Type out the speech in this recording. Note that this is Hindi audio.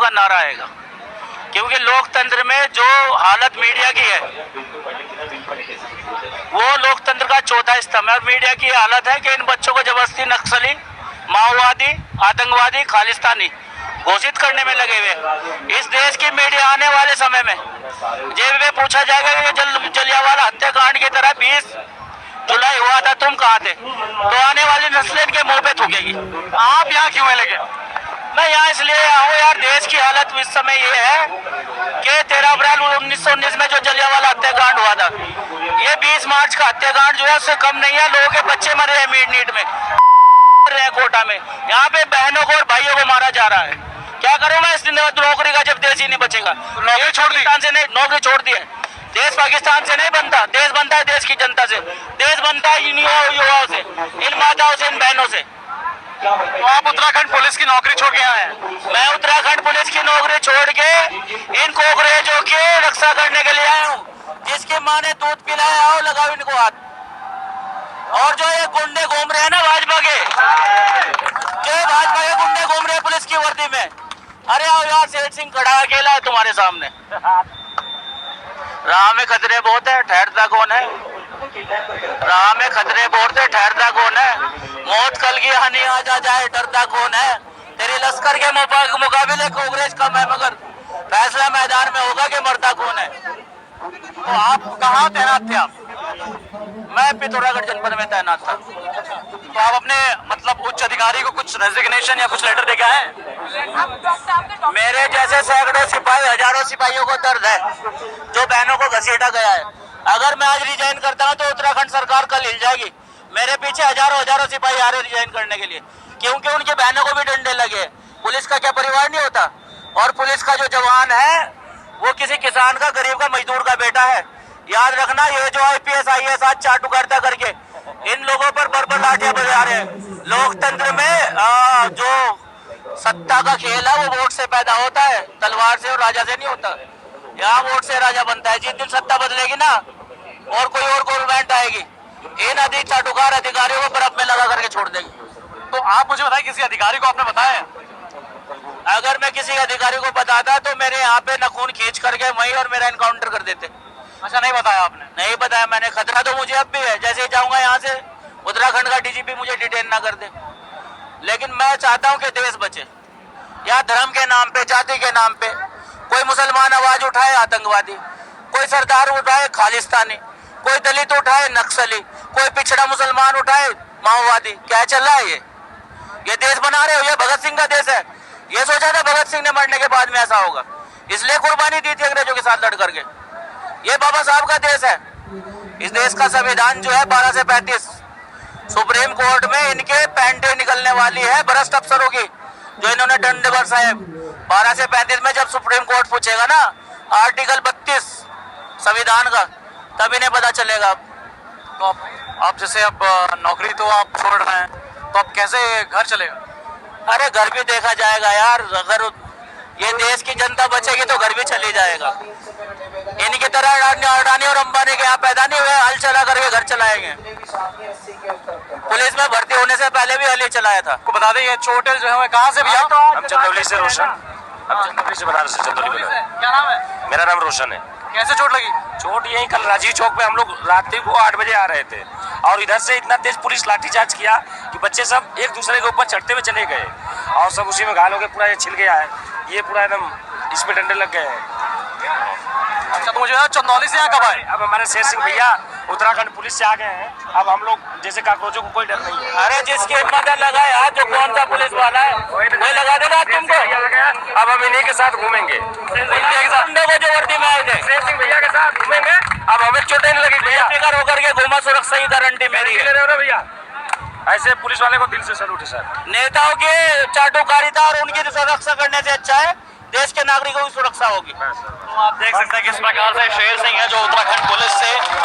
का नारा आएगा, क्योंकि लोकतंत्र में जो हालत मीडिया की है वो लोकतंत्र का चौथा स्तंभ है। और मीडिया की हालत है कि इन बच्चों को जबरदस्ती नक्सली, माओवादी, आतंकवादी, खालिस्तानी घोषित करने में लगे हुए। इस देश की मीडिया आने वाले समय में जेब में पूछा जाएगा कि जलियांवाला हत्याकांड की तरह 20 जुलाई हुआ था, तुम कहाँ थे, तो आने वाली नस्लें इनके मुंह पे थूकेगी। आप यहाँ क्यों है लेकिन? मैं यहाँ इसलिए आया हूँ यार, देश की हालत इस समय ये है कि 13 अप्रैल 1919 में जो जलियांवाला हत्याकांड हुआ था, ये 20 मार्च का हत्याकांड जो है उससे कम नहीं है। लोगों के बच्चे मर रहे हैं मीट नीट में, रहे हैं कोटा में, यहाँ पे बहनों को और भाइयों को मारा जा रहा है। क्या करूँ मैं इस नौकरी का जब देश ही नहीं बचेगा? नौकरी छोड़ दी, से नहीं, नौकरी छोड़ दी है। देश पाकिस्तान से नहीं बनता, देश बनता है देश की जनता से, देश बनता है इन युवाओं से, इन माताओं से, इन बहनों से। तो आप उत्तराखंड पुलिस की नौकरी छोड़ के आए हैं? मैं उत्तराखंड पुलिस की नौकरी छोड़ के इन कोकरेजों की रक्षा करने के लिए आया हूँ। जिसकी माँ ने दूध पिलाया हो, लगाओ इनको हाथ। और जो ये गुंडे घूम रहे हैं ना भाजपा के, जो भाजपा के गुंडे घूम रहे हैं पुलिस की वर्दी में, अरे आओ यार, सेठ सिंह खड़ा अकेला है तुम्हारे सामने। राह में खतरे बहुत है, ठहरता कौन है? राह में खतरे बहुत है, ठहरता कौन है? मौत कल की हानि आज आ जाए, डरता कौन है? तेरी लश्कर के मुकाबले कांग्रेस का मैं, मगर फैसला मैदान में होगा कि मरता कौन है। तो आप कहाँ तैनात थे आप? मैं पिथौरागढ़ जनपद में तैनात था। तो आप अपने मतलब उच्च अधिकारी को कुछ रेजिग्नेशन या कुछ लेटर दे के आए? मेरे जैसे सैकड़ों सिपाही, हजारों सिपाहियों को दर्द है जो बहनों को घसीटा गया है। अगर मैं आज रिजाइन करता हूँ तो उत्तराखंड सरकार कल हिल जाएगी। मेरे पीछे हजारों सिपाही आ रहे रिजाइन करने के लिए, क्योंकि उनकी बहनों को भी डंडे लगे। पुलिस का क्या परिवार नहीं होता? और पुलिस का जो जवान है वो किसी किसान का, गरीब का, मजदूर का बेटा है। याद रखना, ये जो IPS IAS आज चाटू करता करके इन लोगों पर बर्बर लाठियां बजा रहे हैं। लोकतंत्र में जो सत्ता का खेल है वो वोट से पैदा होता है, तलवार से और राजा से नहीं होता। यहाँ वोट से राजा बनता है। जिस दिन सत्ता बदलेगी ना और कोई और गवर्नमेंट आएगी, इन अधिक चाटुकार अधिकारियों को बर्फ में लगा करके छोड़ देगी। तो आप मुझे बताएं, किसी अधिकारी को आपने बताया? अगर मैं किसी अधिकारी को बताता तो मेरे यहाँ पे नखून खींच करके वहीं और मेरा एनकाउंटर कर देते। अच्छा, नहीं बताया आपने? नहीं बताया मैंने। खतरा तो मुझे अब भी है, जैसे ही जाऊंगा यहाँ से उत्तराखंड का DGP मुझे डिटेन ना कर दे। लेकिन मैं चाहता हूँ कि देश बचे। या धर्म के नाम पे, जाति के नाम पे कोई मुसलमान आवाज उठाए आतंकवादी, कोई सरदार उठाए खालिस्तानी, कोई दलित उठाए नक्सली, कोई पिछड़ा मुसलमान उठाए माओवादी। क्या चल रहा है ये देश बना रहे हो? ये भगत सिंह का देश है। ये सोचा था भगत सिंह ने मरने के बाद में ऐसा होगा, इसलिए कुर्बानी दी थी अंग्रेजों के साथ लड़ करके। ये बाबा साहब का देश है। इस देश का संविधान जो है 12 से 35, सुप्रीम कोर्ट में इनके पैंटे निकलने वाली है भ्रष्ट अफसरों की, जो इन्होंने डंडे बरसाए। 12 से 35 में जब सुप्रीम कोर्ट पूछेगा ना आर्टिकल 32 संविधान का, तब इन्हें पता चलेगा। तो आप जैसे अब नौकरी तो आप छोड़ रहे हैं, तो अब कैसे घर चलेगा? अरे घर भी देखा जाएगा यार। अगर ये देश की जनता बचेगी तो घर भी चली जाएगा। इनकी तरह अडानी और अंबानी के यहाँ पैदा नहीं हुए हल चला करके घर चलाएंगे। पुलिस में भर्ती होने से पहले भी हल ही चलाया था। को बता दें, ये चोटिल जो है कहाँ से भैया? हम चंदौली से रोशन, हम चंदौली से बनारस से चंदौली में। क्या नाम है? मेरा नाम रोशन है। कैसे चोट लगी? चोट यही कल राजीव चौक पे हम लोग रात्रि को 8 बजे आ रहे थे और इधर से इतना तेज पुलिस लाठीचार्ज किया कि बच्चे सब एक दूसरे के ऊपर चढ़ते हुए चले गए और सब उसी में घायल हो गए। पूरा ये छिल गया है, ये पूरा एकदम इसमें डंडे लग गए हैं। अच्छा, तो मुझे चंदौली से यहाँ कब आए? अब हमारे शेर सिंह भैया उत्तराखंड पुलिस से आ गए हैं। अब हम लोग जैसे काकरोचों को कोई डर नहीं है। अरे जिसकी हिम्मत लगाए हाथ, जो कौन सा पुलिस वाला है वही लगा देगा तुमको। अब हम इन्हीं के साथ घूमेंगे, गुंडे को जो वर्दी में आए थे शेर सिंह भैया के साथ घूमेंगे। अब हमें चोटें नहीं लगी भैया, बेफिक्र होकर के घूमा, सुरक्षा ही गारंटी मेरी है। भैया ऐसे पुलिस वाले को दिल से सैल्यूट है सर। नेताओं की चाटुकारिता और उनकी सुरक्षा करने से अच्छा है देश के नागरिकों की सुरक्षा होगी। तो आप देख सकते हैं किस प्रकार से शेर सिंह है जो उत्तराखंड पुलिस से